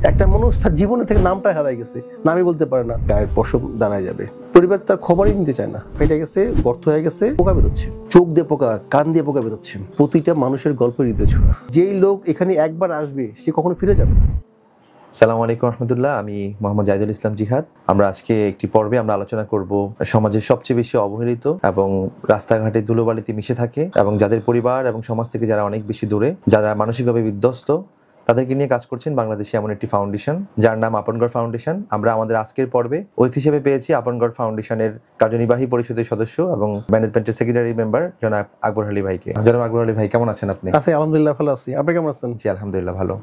একটা মানুষ তার জীবনে থেকে নামটা হারাই গেছে, নামই বলতে পারে না, গায়ের পশম দাঁড়ায় যাবে। পরিবার তার খবরই নিতে চায় না, ফেটে গেছে, গর্ত হয়ে গেছে, পোকা বেরোচ্ছে, চোখ দিয়ে পোকা, কান দিয়ে পোকা বেরোচ্ছে। প্রতিটা মানুষের গল্প হৃদয় ছোঁয়া। যেই লোক এখানে একবার আসবে সে কখনো ফিরে যাবে না। সালামু আলাইকুম রহমতুল্লাহ। আমি মোহাম্মদ জাহিদুল ইসলাম জিহাদ। আমরা আজকে একটি পর্বে আমরা আলোচনা করব সমাজের সবচেয়ে বেশি অবহেলিত এবং রাস্তাঘাটে ধুলোবালিতে মিশে থাকে এবং যাদের পরিবার এবং সমাজ থেকে যারা অনেক বেশি দূরে, যারা মানসিকভাবে বিধ্বস্ত, তাদেরকে নিয়ে কাজ করছেন বাংলাদেশে এমন একটি ফাউন্ডেশন যার নাম আপনগড় ফাউন্ডেশন। আমরা আমাদের আজকের পর্বে অতিথি হিসেবে পেয়েছি আপনগড় ফাউন্ডেশনের কার্যনির্বাহী পরিষদের সদস্য এবং ম্যানেজমেন্টের সেক্রেটারি মেম্বার জনাব আকবর আলী ভাইকে। জনাব আকবর আলী ভাই, কেমন আছেন আপনি? আছি আলহামদুলিল্লাহ, ভালো আছি। আপনি কেমন আছেন? জি আলহামদুলিল্লাহ ভালো।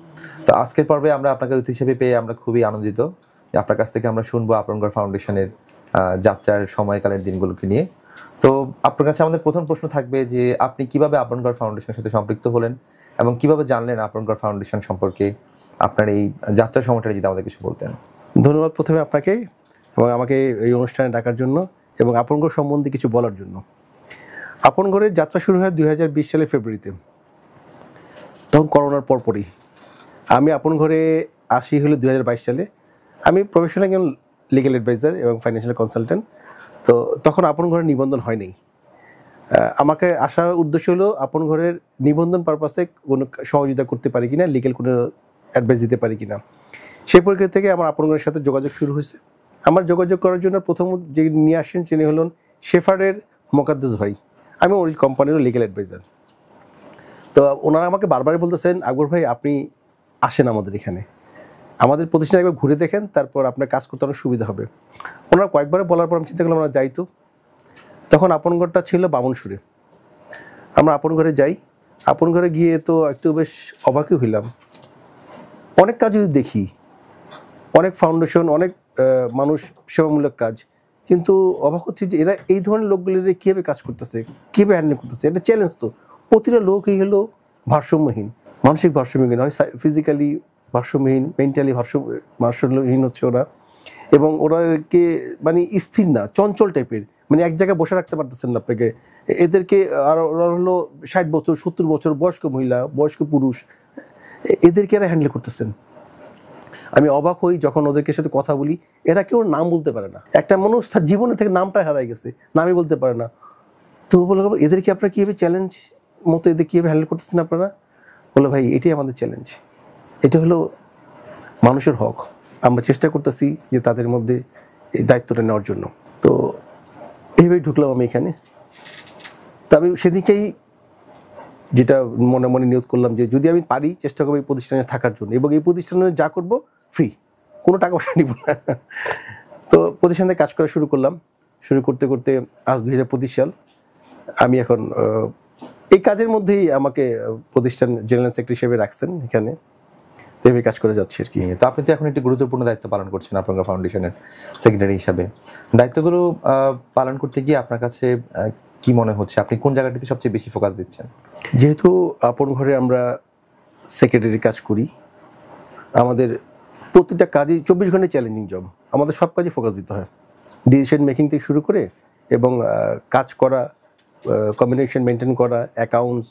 তো আজকের পর্বে আমরা আপনাকে অতিথি হিসেবে পেয়ে আমরা খুবই আনন্দিত। আপনার কাছ থেকে আমরা শুনবো আপনগড় ফাউন্ডেশনের যাত্রার সময়কালের দিনগুলোকে নিয়ে। তো আপনার কাছে আমাদের প্রথম প্রশ্ন থাকবে যে আপনি কিভাবে আপনগড় ফাউন্ডেশনের সাথে সম্পৃক্ত হলেন এবং কিভাবে জানলেন আপনগড় ফাউন্ডেশন সম্পর্কে? আপনার এই যাত্রার সময়টা যদি আমাদের কিছু বলতেন। ধন্যবাদ প্রথমে আপনাকে এবং আমাকে এই অনুষ্ঠানে ডাকার জন্য এবং আপনগড় সম্বন্ধে কিছু বলার জন্য। আপনগড়ের যাত্রা শুরু হয় 2020 সালের ফেব্রুয়ারিতে, তখন করোনার পরপরই। আমি আপনগড়ে আসি হলো 2022 সালে। আমি প্রফেশনাল একজন লিগ্যাল অ্যাডভাইজার এবং ফাইন্যান্সিয়াল কনসালটেন্ট। তো তখন আপনগড়ের নিবন্ধন হয়নি। আমাকে আসার উদ্দেশ্য হলো আপনগড়ের নিবন্ধন পারপাসে কোনো সহযোগিতা করতে পারি কিনা, লিগ্যাল কোনো অ্যাডভাইস দিতে পারি কিনা। সেই প্রক্রিয়া থেকে আমার আপনগড়ের সাথে যোগাযোগ শুরু হয়েছে। আমার যোগাযোগ করার জন্য প্রথম যে নিয়ে আসেন তিনি হলেন শেফার্ডের মোকাদ্দেস ভাই। আমি ওই কোম্পানির লিগ্যাল অ্যাডভাইজার। তো ওনারা আমাকে বারবারই বলতেছেন, আকবর ভাই আপনি আসেন আমাদের এখানে, আমাদের প্রতিষ্ঠানে একবার ঘুরে দেখেন, তারপর আপনার কাজ করতে অনেক সুবিধা হবে। ওনারা কয়েকবার বলার পর আমি চিন্তা করলাম আমরা যাই। তো তখন আপনগড়টা ছিল বামনসুরে। আমরা আপনগড়ে যাই। আপনগড়ে গিয়ে তো একটু বেশ অবাকই হইলাম। অনেক কাজ যদি দেখি, অনেক ফাউন্ডেশন, অনেক মানুষ সেবামূলক কাজ, কিন্তু অবাক হচ্ছে যে এরা এই ধরনের লোকগুলিদের কীভাবে কাজ করতেছে, কীভাবে হ্যান্ডেল করতেছে। এটা চ্যালেঞ্জ। তো প্রতিটা লোকই হলো ভারসাম্যহীন, মানসিক ভারসাম্যহীন, হয় ফিজিক্যালি ভারসাম্যহীন, মেন্টালি ভারসাম্যহীন হচ্ছে ওরা। এবং ওরাকে মানে স্থির না, চঞ্চল টাইপের, মানে এক জায়গায় বসে রাখতে পারতেছেন না আপনাকে। এদেরকে আর ওরা হলো 60 বছর 70 বছর বয়স্ক মহিলা, বয়স্ক পুরুষ, এদেরকে এরা হ্যান্ডেল করতেছেন। আমি অবাক হই যখন ওদেরকে সাথে কথা বলি। এরা কেউ নাম বলতে পারে না। একটা মানুষ তার জীবনে থেকে নামটা হারাই গেছে, নামই বলতে পারে না। তো বলে এদেরকে আপনারা কীভাবে চ্যালেঞ্জ মতো এদের কীভাবে হ্যান্ডেল করতেছেন আপনারা? বলে ভাই এটাই আমাদের চ্যালেঞ্জ, এটা হলো মানুষের হক। আমরা চেষ্টা করতেছি যে তাদের মধ্যে এই দায়িত্বটা নেওয়ার জন্য। তো এইভাবেই ঢুকলাম আমি এখানে। তো আমি সেদিকেই যেটা মনে মনে নিয়ত করলাম যে যদি আমি পারি চেষ্টা করবো এই প্রতিষ্ঠানে থাকার জন্য, এবং এই প্রতিষ্ঠানে যা করব ফ্রি, কোনো টাকা পয়সা নিব না। তো প্রতিষ্ঠানে কাজ করা শুরু করলাম। শুরু করতে করতে আজ 2025 সাল। আমি এখন এই কাজের মধ্যেই আমাকে প্রতিষ্ঠান জেনারেল সেক্রেটারি হিসেবে রাখছেন এখানে, এভাবে কাজ করে যাচ্ছে আর কি। তো আপনি তো এখন একটি গুরুত্বপূর্ণ দায়িত্ব পালন করছেন আপনগড় ফাউন্ডেশনের সেক্রেটারি হিসাবে। দায়িত্বগুলো পালন করতে গিয়ে আপনার কাছে কি মনে হচ্ছে, আপনি কোন জায়গাটিতে সবচেয়ে বেশি ফোকাস দিচ্ছেন? যেহেতু আপনগড়ে আমরা সেক্রেটারি কাজ করি, আমাদের প্রতিটা কাজই 24 ঘন্টায় চ্যালেঞ্জিং জব। আমাদের সব কাজে ফোকাস দিতে হয়, ডিসিশন মেকিং থেকে শুরু করে এবং কাজ করা, কমিউনিকেশন মেনটেন করা, অ্যাকাউন্টস,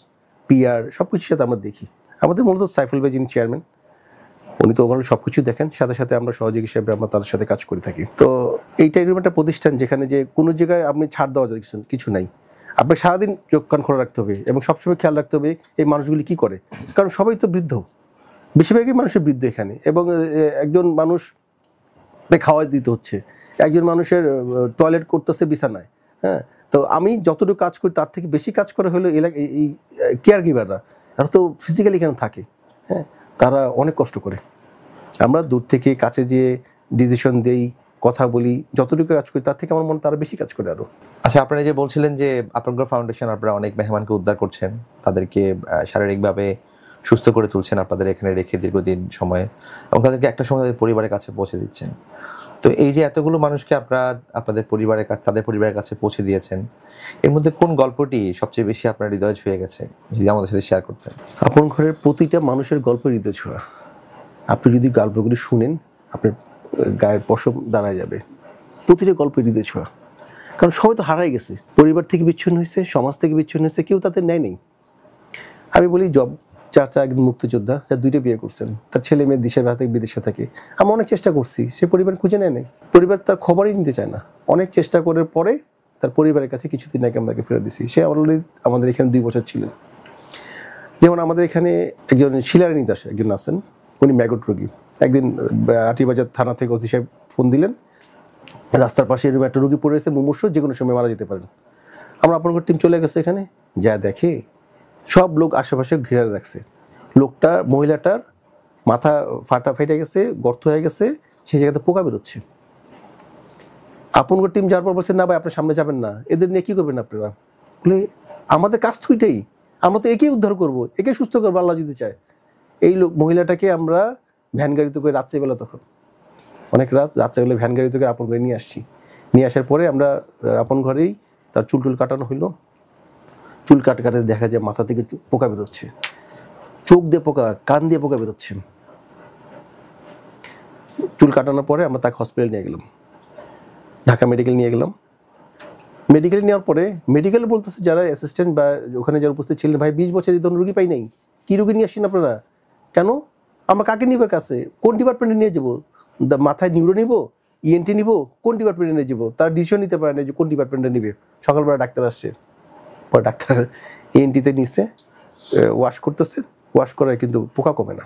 পিআর, সব কিছুর সাথে আমরা দেখি। আমাদের মূলত সাইফুল ভাই যিনি চেয়ারম্যান, উনি তো ওভারঅল সব কিছুই দেখেন, সাথে সাথে আমরা সহযোগী হিসেবে আমরা তাদের সাথে কাজ করে থাকি। তো এইটা এরকম একটা প্রতিষ্ঠান যেখানে যে কোনো জায়গায় আপনি ছাড় দেওয়া যায় কিছু নাই। আপনার সারাদিন চোখ কান খোলা রাখতে হবে এবং সবসময় খেয়াল রাখতে হবে এই মানুষগুলি কী করে, কারণ সবাই তো বৃদ্ধ, বেশিরভাগই মানুষের বৃদ্ধ এখানে। এবং একজন মানুষ খাওয়াই দিতে হচ্ছে, একজন মানুষের টয়লেট করতেছে বিছানায়। হ্যাঁ, তো আমি যতটুকু কাজ করি তার থেকে বেশি কাজ করে হলো এই কেয়ার গিভাররা। এরা তো ফিজিক্যালি এখানে থাকে, হ্যাঁ, তারা অনেক কষ্ট করে। আমরা দূর থেকে কাছে যেয়ে ডিসিশন দেই, কথা বলি, যতটুকু কাজ করি তার থেকে আমার মনে তারা বেশি কাজ করে আরও। আচ্ছা, আপনারা যে বলছিলেন যে আপনগড় ফাউন্ডেশন আপনারা অনেক মেহমানকে উদ্ধার করছেন, তাদেরকে শারীরিকভাবে সুস্থ করে তুলছেন আপনাদের এখানে রেখে দীর্ঘদিন সময়ে, এবং তাদেরকে একটা সময় তাদের পরিবারের কাছে পৌঁছে দিচ্ছেন। তো এই যে এতগুলো মানুষকে আপনারা আপনাদের পরিবারের কাছে, তাদের পরিবারের কাছে পৌঁছে দিয়েছেন, এর মধ্যে কোন গল্পটি সবচেয়ে বেশি আপনার হৃদয় ছুঁয়ে গেছে, যদি আমাদের সাথে শেয়ার করতেন? আপনগড়ের প্রতিটা মানুষের গল্প হৃদয় ছোঁয়া। আপনি যদি গল্পগুলি শুনেন আপনার গায়ের পশম দাঁড়ায় যাবে। প্রতিটা গল্প হৃদয় ছোঁয়া, কারণ সবাই তো হারাই গেছে, পরিবার থেকে বিচ্ছিন্ন হয়েছে, সমাজ থেকে বিচ্ছিন্ন হয়েছে, কেউ তাদের ন্যায় নেই। আমি বলি জব চাচা একজন মুক্তিযোদ্ধা, যা 2টা বিয়ে করছেন, তার ছেলে মেয়ে দেশের হাতে বিদেশে থাকে। আমরা অনেক চেষ্টা করছি, সে পরিবার খুঁজে নেয় নাই, পরিবার তার খবরই নিতে চায় না। অনেক চেষ্টা করার পরে তার পরিবারের কাছে কিছুদিন আগে আমরা ফেরত দিছি। সে অলরেডি আমাদের এখানে 2 বছর ছিলেন। যেমন আমাদের এখানে একজন শিলারানী দাস একজন আছেন, উনি ম্যাগট রোগী। একদিন আটিবাজার থানা থেকে ওসি সাহেব ফোন দিলেন, রাস্তার পাশে এরকম একটা রোগী পড়ে রয়েছে, মুমূর্ষু, যে কোনো সময় মারা যেতে পারেন। আমরা আপনার টিম চলে গেছে এখানে, যা দেখে সব লোক আশেপাশে ঘিরে রাখছে। মহিলাটার মাথা ফেটে গেছে, গর্ত হয়ে গেছে, সেই জায়গাতে পোকা বেরোচ্ছে। আপনার টিম যাওয়ার পর বলছে, না ভাই আপনি সামনে যাবেন না, এদের নিয়ে কি করবেন আপনারা? বলে আমাদের কাজ তো এটাই, আমরা তো একেই উদ্ধার করবো, একে সুস্থ করবো আল্লাহ যদি চায়। এই মহিলাটাকে আমরা ভ্যান গাড়িতে করে রাত্রেবেলা, তখন অনেক রাত, রাত্রেবেলা ভ্যান গাড়িতে করে আপন ঘরে নিয়ে আসছি। নিয়ে আসার পরে আমরা আপন ঘরেই তার চুল কাটানো হইলো। চুল কাটে দেখা যায় মাথা থেকে পোকা বেরোচ্ছে, চোখ দিয়ে পোকা, কান দিয়ে পোকা বেরোচ্ছে। চুল কাটানোর পরে আমরা তাকে হসপিটাল নিয়ে গেলাম, ঢাকা মেডিকেল নিয়ে গেলাম। মেডিকেল নেওয়ার পরে মেডিকেল বলতেছে যারা অ্যাসিস্ট্যান্ট বা ওখানে যারা উপস্থিত ছিলেন, ভাই 20 বছর এই ধরনের রুগী পাই নাই, কী রুগী নিয়ে আসছেন আপনারা? কেন? আমরা কাকে নিবার কাছে, কোন ডিপার্টমেন্টে নিয়ে যাবো? মাথায় নিউরো নিব, ইএনটি নিব, কোন ডিপার্টমেন্টে নিয়ে যাবো? তারা ডিসিশন নিতে পারে না যে কোন ডিপার্টমেন্টে নিবে। সকালবেলা ডাক্তার আসছে, পরে ডাক্তার ইএনটিতে নিচ্ছে, ওয়াশ করতেছে, ওয়াশ করায় কিন্তু পোকা কমে না,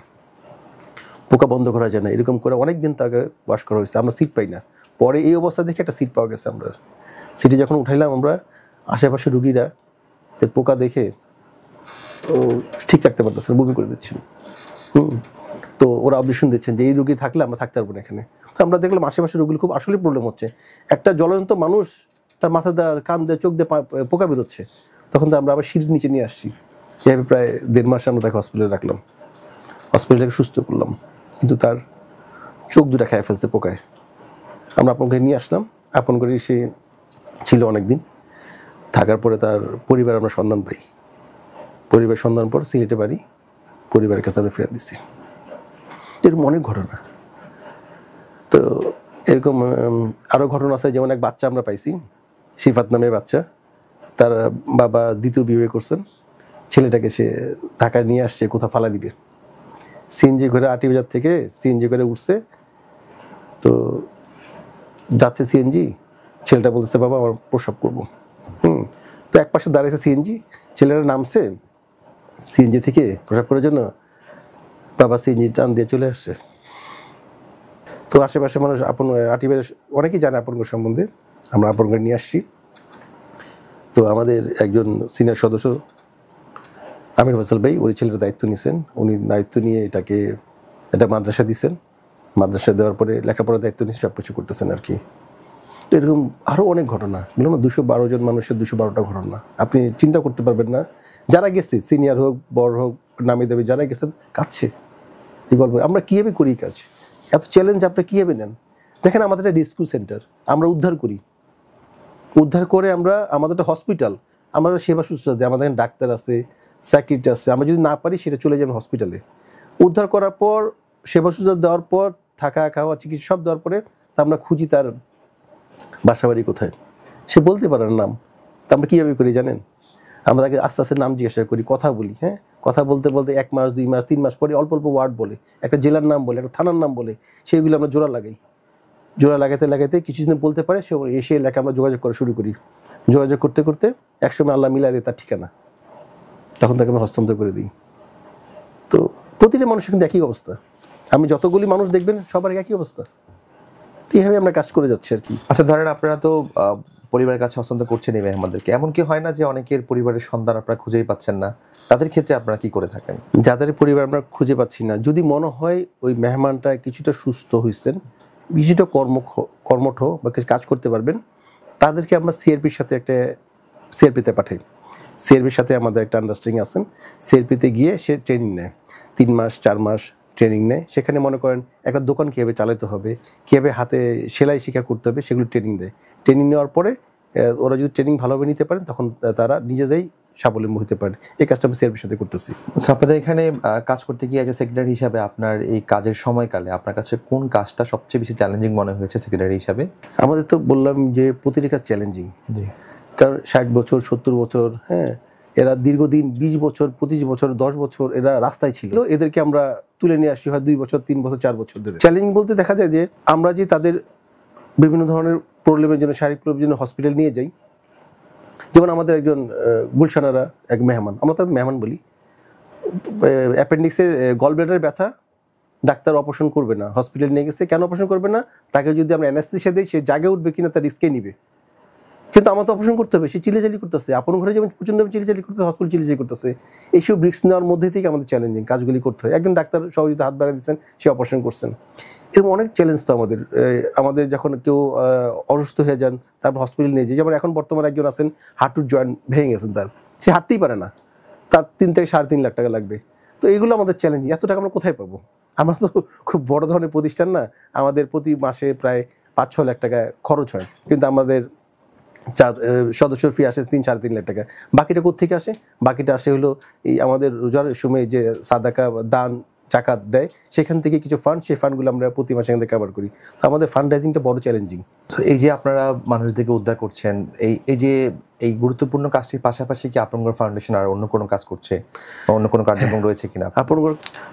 পোকা বন্ধ করা যায় না। এরকম করে অনেক দিন তাকে ওয়াশ করা হয়েছে, আমরা সিট পাই না। পরে এই অবস্থা দেখে একটা সিট পাওয়া গেছে। আমরা সিটে যখন উঠাইলাম, আমরা আশেপাশে রুগীরা পোকা দেখে ও ঠিক রাখতে পারতেছে না, বমি করে দিচ্ছেন। তো ওরা অবজেকশন দিচ্ছেন যে এই রুগী থাকলে আমরা থাকতে পারবো না এখানে। তো আমরা দেখলাম আশেপাশে রুগীর খুব আসলে প্রবলেম হচ্ছে। একটা জ্বলন্ত মানুষ, তার মাথা দিয়ে, কান দিয়ে, চোখ দিয়ে পোকা বেরোচ্ছে। তখন তো আমরা আবার সিঁড়ির নিচে নিয়ে আসছি। এভাবে প্রায় 1.5 মাস আমরা তাকে হসপিটালে রাখলাম, হসপিটালটাকে সুস্থ করলাম, কিন্তু তার চোখ দুটা খেয়ে ফেলছে পোকায়। আমরা আপন করে নিয়ে আসলাম, আপন করে সে ছিল অনেকদিন থাকার পরে তার পরিবার আমরা সন্ধান পাই। পরিবার সন্ধান পর সিলেটে বাড়ি, পরিবারের কাছে আমরা ফেরত দিচ্ছি। এরকম অনেক ঘটনা। তো এরকম আরও ঘটনা আছে, যেমন এক বাচ্চা আমরা পাইছি, সিফাত নামের বাচ্চা। তার বাবা 2য় বিয়ে করছেন, ছেলেটাকে সে ঢাকায় নিয়ে আসছে কোথাও ফালা দিবে। সিএনজি করে আটিবাজার থেকে সিএনজি করে উঠছে, তো যাচ্ছে সিএনজি, ছেলেটা বলতেছে বাবা আমার প্রসব করবো। তো এক পাশে দাঁড়িয়েছে সিএনজি, ছেলেটা নামছে সিএনজি থেকে প্রসব করার জন্য, বাবা সিএনজি টান দিয়ে চলে আসছে। তো আশেপাশে মানুষ আপন আটিবাজার অনেকেই জানে আপনগর সম্বন্ধে, আমরা আপনগর নিয়ে আসছি। তো আমাদের একজন সিনিয়র সদস্য আমির ফসল ভাই, ওই ছেলেটার দায়িত্ব নিয়েছেন। উনি দায়িত্ব নিয়ে এটাকে একটা মাদ্রাসা দিচ্ছেন, মাদ্রাসা দেওয়ার পরে লেখাপড়ার দায়িত্ব নিয়ে সব কিছু করতেছেন আর কি। তো এরকম আরও অনেক ঘটনা, বললাম না 212 জন মানুষের 212টা ঘটনা। আপনি চিন্তা করতে পারবেন না, যারা গেছে সিনিয়র হোক বড় হোক নামি দেবে, যারা গেছেন কাঁদছে, এই গল্প। আমরা কীভাবে করি কাজ, এত চ্যালেঞ্জ আপনারা কীভাবে নেন? দেখেন আমাদের একটা রেস্কিউ সেন্টার, আমরা উদ্ধার করি, উদ্ধার করে আমরা আমাদের একটা হসপিটাল, আমরা সেবা শুশ্রূষা দিই। আমাদের ডাক্তার আছে, সাইকিয়াট্রিস্ট আছে, আমরা যদি না পারি সেটা চলে যাবে হসপিটালে। উদ্ধার করার পর সেবা শুশ্রূষা দেওয়ার পর থাকা খাওয়া চিকিৎসা সব দেওয়ার পরে তা আমরা খুঁজি তার বাসা বাড়ি কোথায়, সে বলতে পারে না নাম। তা আমরা কীভাবে করি জানেন? আমরা তাকে আস্তে আস্তে নাম জিজ্ঞাসা করি, কথা বলি। হ্যাঁ, কথা বলতে বলতে 1 মাস 2 মাস 3 মাস পরে অল্প অল্প ওয়ার্ড বলে, একটা জেলার নাম বলে, একটা থানার নাম বলে, সেইগুলো আমরা জোড়া লাগাই। জোড়া লাগাতে লাগাতে কিছুদিন বলতে পারে, সে এসে এলাকায় আমরা যোগাযোগ করা শুরু করি। যোগাযোগ করতে করতে একসময় আল্লাহ মিলাই দেয় তার ঠিকানা, তখন তাকে আমরা হস্তান্তর করে দিই। তো প্রতিটা মানুষের কিন্তু একই অবস্থা, আমি যতগুলি মানুষ দেখবেন সবার একই অবস্থা। তো এইভাবে আমরা কাজ করে যাচ্ছি আর কি। আচ্ছা, ধরেন আপনারা তো পরিবারের কাছে হস্তান্তর করছেন এই মেহমানদেরকে, এমন কি হয় না যে অনেকের পরিবারের সন্তান আপনারা খুঁজেই পাচ্ছেন না? তাদের ক্ষেত্রে আপনারা কি করে থাকেন? যাদের পরিবার আমরা খুঁজে পাচ্ছি না, যদি মনে হয় ওই মেহমানটা কিছুটা সুস্থ হয়েছেন, কিছুটা কর্মঠ বা কিছু কাজ করতে পারবেন, তাদেরকে আমরা সিআরপির সাথে একটা সিআরপিতে পাঠাই। সিআরপির সাথে আমাদের একটা আন্ডারস্ট্যান্ডিং আছেন। সিআরপিতে গিয়ে সে ট্রেনিং নেয়, 3 মাস 4 মাস ট্রেনিং নেয়। সেখানে মনে করেন একটা দোকান কীভাবে চালাতে হবে, কীভাবে হাতে সেলাই শিক্ষা করতে হবে, সেগুলো ট্রেনিং দেয়। ট্রেনিং নেওয়ার পরে ওরা যদি ট্রেনিং ভালোভাবে নিতে পারেন, তখন তারা নিজেদেরই স্বাবলম্বী হতে পারে। এই কাজটা আমি সিআরপির সাথে করতেছি। আচ্ছা, আপনাদের এখানে কাজ করতে গিয়ে একটা সেক্রেটারি হিসাবে আপনার এই কাজের সময়কালে আপনার কাছে কোন কাজটা সবচেয়ে বেশি চ্যালেঞ্জিং মনে হয়েছে সেক্রেটারি হিসাবে? আমাদের তো বললাম যে প্রতিটি কাজ চ্যালেঞ্জিং, জি। কারণ 60 বছর 70 বছর, হ্যাঁ, এরা দীর্ঘদিন 20 বছর 25 বছর 10 বছর এরা রাস্তায় ছিল, এদেরকে আমরা তুলে নিয়ে আসি হয় 2 বছর 3 বছর 4 বছর ধরে। চ্যালেঞ্জ বলতে দেখা যায় যে আমরা যে তাদের বিভিন্ন ধরনের প্রবলেমের জন্য, শারীরিক প্রবলেমের জন্য হসপিটাল নিয়ে যাই। যেমন আমাদের একজন গুলশানারা এক মেহমান, আমরা তাদের মেহমান বলি, অ্যাপেন্ডিক্সের গলব্লাডারের ব্যথা, ডাক্তার অপারেশন করবে না, হসপিটাল নিয়ে গেছে। কেন অপারেশন করবে না? তাকে যদি আমরা অ্যানাস্থেসিয়া দিই সে জাগে উঠবে কিনা তার রিস্কে নিবে, কিন্তু আমার তো অপারেশন করতে হবে, সে চিলেচালি করতেছে, আপন ঘরে যেমন প্রচন্ড চিলেচালি করতেছে, হসপিটাল চিলেচালি করতেছে। এইসব রিস্ক নেওয়ার মধ্যে থেকে আমাদের চ্যালেঞ্জিং কাজগুলি করতে হয়। একজন ডাক্তার সহযোগিতা হাত বাড়িয়ে দিচ্ছেন, সে অপারেশন করছেন। এরকম অনেক চ্যালেঞ্জ তো আমাদের যখন কেউ অসুস্থ হয়ে যান তারপর হসপিটাল নিয়ে যাই। যেমন এখন বর্তমানে একজন আছেন হাঁটুর জয়েন্ট ভেঙে গেছেন, সে হাঁটতেই পারে না, তার 3 থেকে 3.5 লাখ টাকা লাগবে। তো এইগুলো আমাদের চ্যালেঞ্জিং। এত টাকা আমরা কোথায় পাবো? আমরা তো খুব বড় ধরনের প্রতিষ্ঠান না, আমাদের প্রতি মাসে প্রায় 5-6 লাখ টাকা খরচ হয়, কিন্তু আমাদের সদস্য ফি আসে 3-3.5 লাখ টাকা। বাকিটা কোত্থেকে আসে? বাকিটা আসে হলো এই আমাদের রোজার সময় যে সাদাকা দান জাকাত দেয়, সেখান থেকে কিছু ফান্ড, সেই ফান্ডগুলো আমরা প্রতি মাসে এখান থেকে কভার করি। তো আমাদের ফান্ড রাইজিংটা বড় চ্যালেঞ্জিং। এই যে আপনারা মানুষদেরকে উদ্ধার করছেন, এই যে এই গুরুত্বপূর্ণ কাজটির পাশাপাশি কি আপনগর ফাউন্ডেশন আর অন্য কোনো কাজ করছে, অন্য কোনো কার্যক্রম রয়েছে কিনা?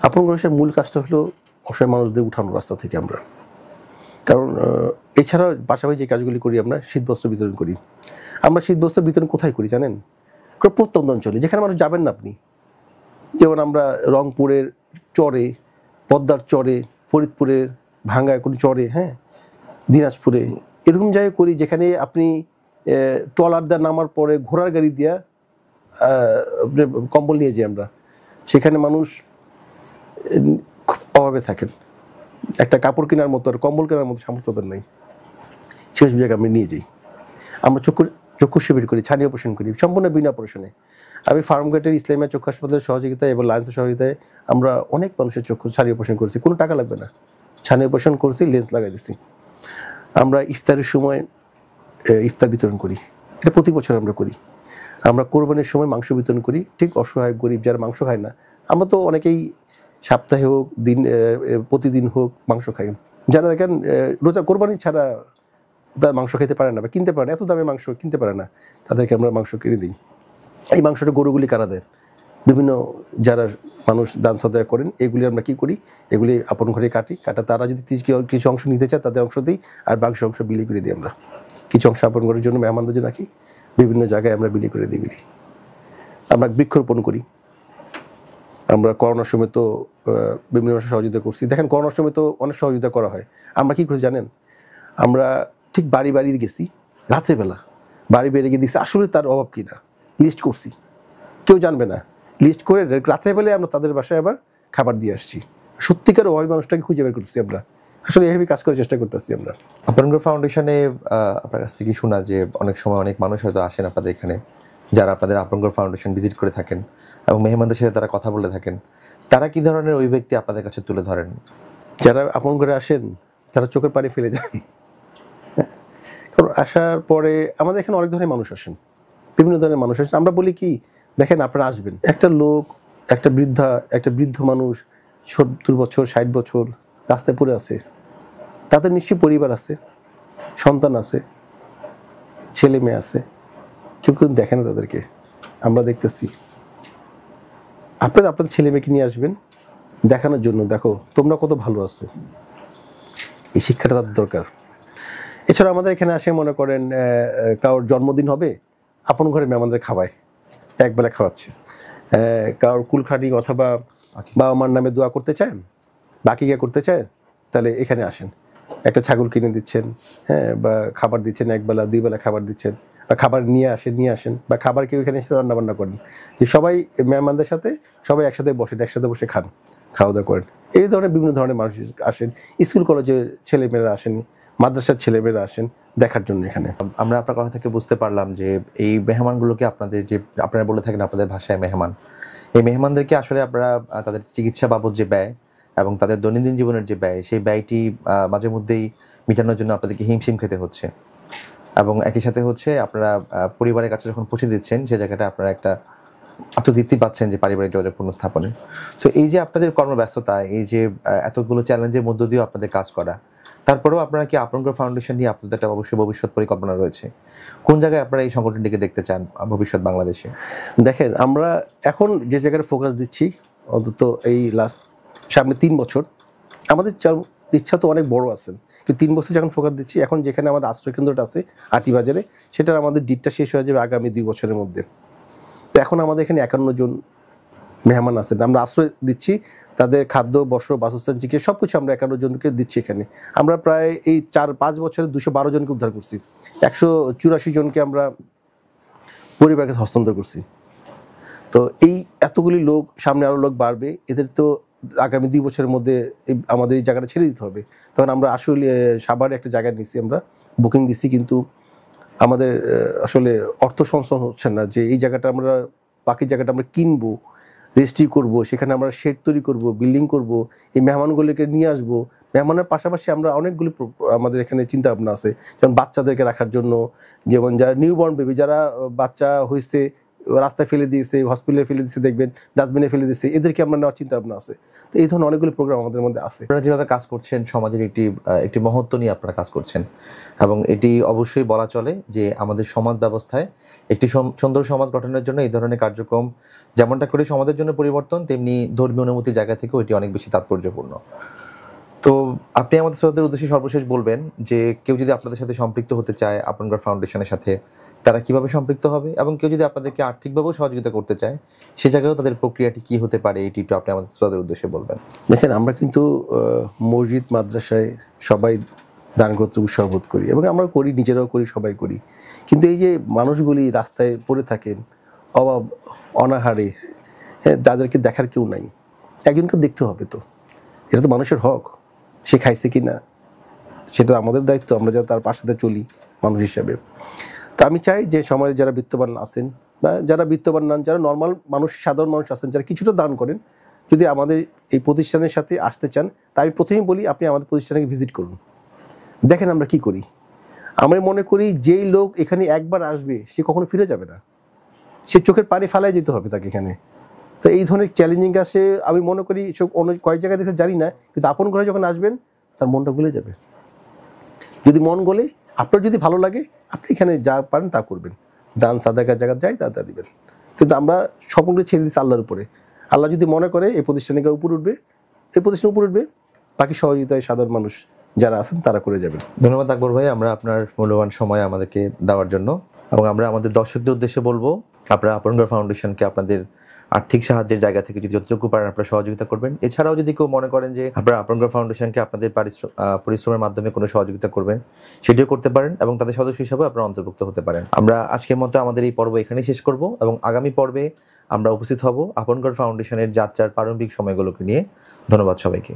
আপনগরের মূল কাজটা হলো অসহায় মানুষদের উঠানো রাস্তা থেকে আমরা। কারণ এছাড়াও পাশাপাশি যে কাজগুলি করি, আমরা শীতবস্ত্র বিতরণ করি। আমরা শীতবস্ত্র বিতরণ কোথায় করি জানেন? প্রত্যন্ত অঞ্চলে, যেখানে মানুষ যাবেন না আপনি। যেমন আমরা রংপুরের চরে, পদ্মার চরে, ফরিদপুরের ভাঙ্গায় কোনো চরে, হ্যাঁ, দিনাজপুরে, এরকম জায়গায় করি যেখানে আপনি ট্রলার দিয়ে নামার পরে ঘোড়ার গাড়ি দিয়া কম্বল নিয়ে যাই আমরা। সেখানে মানুষ খুব অভাবে থাকেন, একটা কাপড় কেনার মতো আর কম্বল কেনার মতো সামর্থ্য তাদের নেই। সেসব জায়গায় আমি নিয়ে যাই। আমরা চক্ষু শিবির করি, ছানি অপারেশন করি, সম্পূর্ণ বিনা অপারেশনে। আমি ফার্মগেটের ইসলামিয়া চক্ষু হাসপাতালের সহযোগিতায় এবং লায়েন্সের সহযোগিতায় আমরা অনেক মানুষের চক্ষু ছানি অপারেশন করেছি, কোনো টাকা লাগবে না। ছানি অপারেশন করছি, লেন্স লাগাই দিচ্ছি। আমরা ইফতারের সময় ইফতার বিতরণ করি, এটা প্রতি বছর আমরা করি। আমরা কোরবানির সময় মাংস বিতরণ করি, ঠিক অসহায় গরিব যারা মাংস খায় না। আমরা তো অনেকেই সপ্তাহে হোক প্রতিদিন হোক মাংস খাই, যারা দেখেন রোজা কোরবানি ছাড়া তারা মাংস খেতে পারে না বা কিনতে পারে না, এত দামে মাংস কিনতে পারে না, তাদেরকে আমরা মাংস কিনে দিই। এই মাংসটা গরুগুলি কারা দেন? বিভিন্ন যারা মানুষ দান সদায় করেন, এগুলি আমরা কি করি, এগুলি আপন ঘরে কাটা তারা যদি কিছু অংশ নিতে চায় তাদের অংশ দিই, আর বাকি অংশ বিলি করে দিই। আমরা কিছু অংশ আপন ঘরের জন্য মেহমানদের জন্য রাখি, বিভিন্ন জায়গায় আমরা বিলি করে দিই। এগুলি আমরা বৃক্ষরোপণ করি। আমরা করোনার সময় তো বিভিন্ন সহযোগিতা করছি। দেখেন করোনার সময় তো অনেক সহযোগিতা করা হয়। আমরা কি করি জানেন? আমরা ঠিক বাড়ি গেছি, রাত্রেবেলা বাড়ি বেরিয়ে গিয়ে দিচ্ছি আসলে তার অভাব কিনা লিস্ট করছি, কেউ জানবে না। লিস্ট করে রাত্রেবেলা আমরা তাদের বাসায় আবার খাবার দিয়ে আসছি। সত্যিকার অভাবী মানুষটাকে খুঁজে বের করছি আমরা। আসলে এইভাবে কাজ করার চেষ্টা করতেছি আমরা। আপনগর ফাউন্ডেশনে আপনার কাছ থেকে শোনা যে অনেক সময় অনেক মানুষ হয়তো আসেন আপনাদের এখানে, যারা আপনাদের আপনগর ফাউন্ডেশন ভিজিট করে থাকেন এবং মেহমানদের সাথে তারা কথা বলে থাকেন, তারা কি ধরনের ওই ব্যক্তি আপনাদের কাছে তুলে ধরেন? যারা আপন ঘরে আসেন তারা চোখের পানি ফেলে যান। কারণ আসার পরে আমাদের এখানে অনেক ধরনের মানুষ আসেন, বিভিন্ন ধরনের মানুষ আসেন। আমরা বলি কি, দেখেন আপনারা আসবেন, একটা লোক, একটা বৃদ্ধ মানুষ 70 বছর 60 বছর রাস্তায় পড়ে আছে, তাদের নিশ্চয়ই পরিবার আছে, সন্তান আছে, ছেলে মেয়ে আছে, কেউ কিন্তু দেখে না তাদেরকে। আমরা দেখতেছি। আপনাদের ছেলে মেয়েকে নিয়ে আসবেন দেখানোর জন্য, দেখো তোমরা কত ভালো আছো, এই শিক্ষাটা তাদের দরকার। এছাড়া আমাদের এখানে আসে, মনে করেন কারোর জন্মদিন হবে, আপন ঘরে মেহমানদের খাওয়ায়, একবেলা খাওয়াচ্ছে। কারোর কুলখানি অথবা বাবা মার নামে দোয়া করতে চায়, বাকিকে করতে চায়, তাহলে এখানে আসেন, একটা ছাগল কিনে দিচ্ছেন, হ্যাঁ, বা খাবার দিচ্ছেন, একবেলা 2 বেলা খাবার দিচ্ছেন, বা খাবার নিয়ে আসেন, বা খাবার কেউ এখানে এসে রান্না বান্না করেন, যে সবাই মেহমানদের সাথে সবাই একসাথে বসে খান, খাওয়া দাওয়া করেন। এই ধরনের বিভিন্ন ধরনের মানুষ আসেন। স্কুল কলেজের ছেলেমেয়েরা আসেন, মাদ্রাসার ছেলেমেয়েরা আসেন দেখার জন্য এখানে। আমরা আপনার কথা থেকে বুঝতে পারলাম যে এই মেহমানগুলোকে আপনারা বলে থাকেন আপনাদের ভাষায় মেহমান, এই মেহমানদেরকে আসলে আপনারা তাদের চিকিৎসা বাবদ যে ব্যয় এবং তাদের দৈনন্দিন জীবনের যে ব্যয়, সেই ব্যয়টি মাঝে মধ্যেই মেটানোর জন্য আপনাদেরকে হিমশিম খেতে হচ্ছে, এবং একই সাথে হচ্ছে আপনারা পরিবারের কাছে যখন পৌঁছে দিচ্ছেন, সে জায়গাটা আপনারা একটা আত্মতৃপ্তি পাচ্ছেন যে পারিবারিক যোগাযোগ পুনঃস্থাপনে। তো এই যে আপনাদের কর্মব্যস্ততা, এই যে এতগুলো চ্যালেঞ্জের মধ্য দিয়েও আপনাদের কাজ করা, তারপরেও আপনারা কি আপন ঘর ফাউন্ডেশন নিয়ে আপনাদের একটা অবশ্যই ভবিষ্যৎ পরিকল্পনা রয়েছে? কোন জায়গায় আপনারা এই সংগঠনটিকে দেখতে চান ভবিষ্যৎ বাংলাদেশে? দেখেন, আমরা এখন যে জায়গায় ফোকাস দিচ্ছি, অন্তত এই লাস্ট সামনে 3 বছর, আমাদের ইচ্ছা তো অনেক বড় আছে, কিন্তু 3 বছর যখন ফোকাস দিচ্ছি, এখন যেখানে আমাদের আশ্রয় কেন্দ্রটা আছে আটিবাজারে, সেটার আমাদের ডিটটা শেষ হয়ে যাবে আগামী 2 বছরের মধ্যে। তো এখন আমাদের এখানে 51 জন মেহমান আছেন, আমরা আশ্রয় দিচ্ছি, তাদের খাদ্য, বস্ত্র, বাসস্থান, চিকিৎসা সব কিছু আমরা 51 জনকে দিচ্ছি এখানে। আমরা প্রায় এই 4-5 বছরে 212 জনকে উদ্ধার করছি, 184 জনকে আমরা পরিবারকে হস্তান্তর করছি। তো এই এতগুলি লোক, সামনে আরও লোক বাড়বে, এদের তো আগামী 2 বছরের মধ্যে আমাদের এই জায়গাটা ছেড়ে দিতে হবে। তখন আমরা আসলে সাভারে একটা জায়গা নিয়েছি, আমরা বুকিং দিছি, কিন্তু আমাদের আসলে অর্থ সংস্থান হচ্ছে না যে এই জায়গাটা আমরা, বাকি জায়গাটা আমরা কিনবো, রেজিস্ট্রি করব, সেখানে আমরা শেড তৈরি করব, বিল্ডিং করব, এই মেহমানগুলিকে নিয়ে আসবো। মেহমানের পাশাপাশি আমরা অনেকগুলি আমাদের এখানে চিন্তা ভাবনা আছে, যেমন বাচ্চাদেরকে রাখার জন্য, যেমন যারা নিউবর্ন বেবি, যারা বাচ্চা হয়েছে রাস্তায় ফেলে দিয়েছে, হসপিটালে ফেলে দিয়েছে, দেখবেন ডাস্টবিনে ফেলে দিয়েছে, এদেরকে আমরা নেওয়ার চিন্তা ভাবনা আছে। তো এই ধরনের অনেকগুলি প্রোগ্রাম আমাদের মধ্যে আছে। আপনারা যেভাবে কাজ করছেন, সমাজের একটি মহত্ব নিয়ে আপনারা কাজ করছেন, এবং এটি অবশ্যই বলা চলে যে আমাদের সমাজ ব্যবস্থায় একটি সুন্দর সমাজ গঠনের জন্য এই ধরনের কার্যক্রম যেমনটা করে সমাজের জন্য পরিবর্তন, তেমনি ধর্মীয় অনুমতির জায়গা থেকেও এটি অনেক বেশি তাৎপর্যপূর্ণ। তো আপনি আমাদের শ্রোতাদের উদ্দেশ্যে সর্বশেষ বলবেন যে কেউ যদি আপনাদের সাথে সম্পৃক্ত হতে চায় আপন ঘর ফাউন্ডেশনের সাথে, তারা কিভাবে সম্পৃক্ত হবে, এবং কেউ যদি আপনাদেরকে আর্থিকভাবেও সহযোগিতা করতে চায়, সে জায়গায়ও তাদের প্রক্রিয়াটি কি হতে পারে, এটি একটু আপনি আমাদের শ্রোতাদের উদ্দেশ্যে বলবেন। দেখেন, আমরা কিন্তু মসজিদ, মাদ্রাসায় সবাই দান করতে উৎসাহ বোধ করি, এবং আমরা করি, নিজেরাও করি, সবাই করি। কিন্তু এই যে মানুষগুলি রাস্তায় পড়ে থাকেন অভাব অনাহারে, তাদেরকে দেখার কেউ নাই, একজনকে দেখতে হবে। তো এটা তো মানুষের হক, সে খাইছে কি না সেটা আমাদের দায়িত্ব, আমরা যারা তার পাশে চলি মানুষ হিসাবে। তো আমি চাই যে সমাজে যারা বিত্তবান আছেন, বা যারা বিত্তবান নন, যারা নর্মাল মানুষ, সাধারণ মানুষ আছেন, যারা কিছুটা দান করেন, যদি আমাদের এই প্রতিষ্ঠানের সাথে আসতে চান, তাই আমি প্রথমেই বলি আপনি আমাদের প্রতিষ্ঠানকে ভিজিট করুন, দেখেন আমরা কি করি। আমি মনে করি যেই লোক এখানে একবার আসবে সে কখনো ফিরে যাবে না, সে চোখের পানি ফেলায় যেতে হবে তাকে এখানে। তো এই ধরনের চ্যালেঞ্জিং আসে, আমি মনে করি সব অন্য কয়েক জায়গায় দেখে জানি না, কিন্তু আপন ঘরে যখন আসবেন তার মনটা গলে যাবে। যদি মন গলে, আপনার যদি ভালো লাগে, আপনি এখানে যা পারেন তা করবেন, দান সাদাকার জায়গা যাই তা দিবেন। কিন্তু আমরা সকলকে ছেড়ে দিচ্ছি আল্লাহর উপরে। আল্লাহ যদি মনে করে এই প্রতিষ্ঠানকে উপরে উঠবে, এই প্রতিষ্ঠান উপরে উঠবে, বাকি সহযোগিতায় সাধারণ মানুষ যারা আছেন তারা করে যাবেন। ধন্যবাদ আকবর ভাই, আমরা আপনার মূল্যবান সময় আমাদেরকে দেওয়ার জন্য। এবং আমরা আমাদের দর্শকদের উদ্দেশ্যে বলবো, আপনারা আপন ঘর ফাউন্ডেশনকে আপনাদের আর্থিক সাহায্যের জায়গা থেকে যদি যতটুকু পারেন আপনারা সহযোগিতা করবেন। এছাড়াও যদি কেউ মনে করেন যে আপনারা আপন ঘর ফাউন্ডেশনকে আপনাদের পরিশ্রমের মাধ্যমে কোনো সহযোগিতা করবেন, সেটিও করতে পারেন, এবং তাদের সদস্য হিসাবে আপনারা অন্তর্ভুক্ত হতে পারেন। আমরা আজকের মতো আমাদের এই পর্ব এখানেই শেষ করব, এবং আগামী পর্বে আমরা উপস্থিত হব আপন ঘর ফাউন্ডেশনের যাত্রার প্রারম্ভিক সময়গুলোকে নিয়ে। ধন্যবাদ সবাইকে।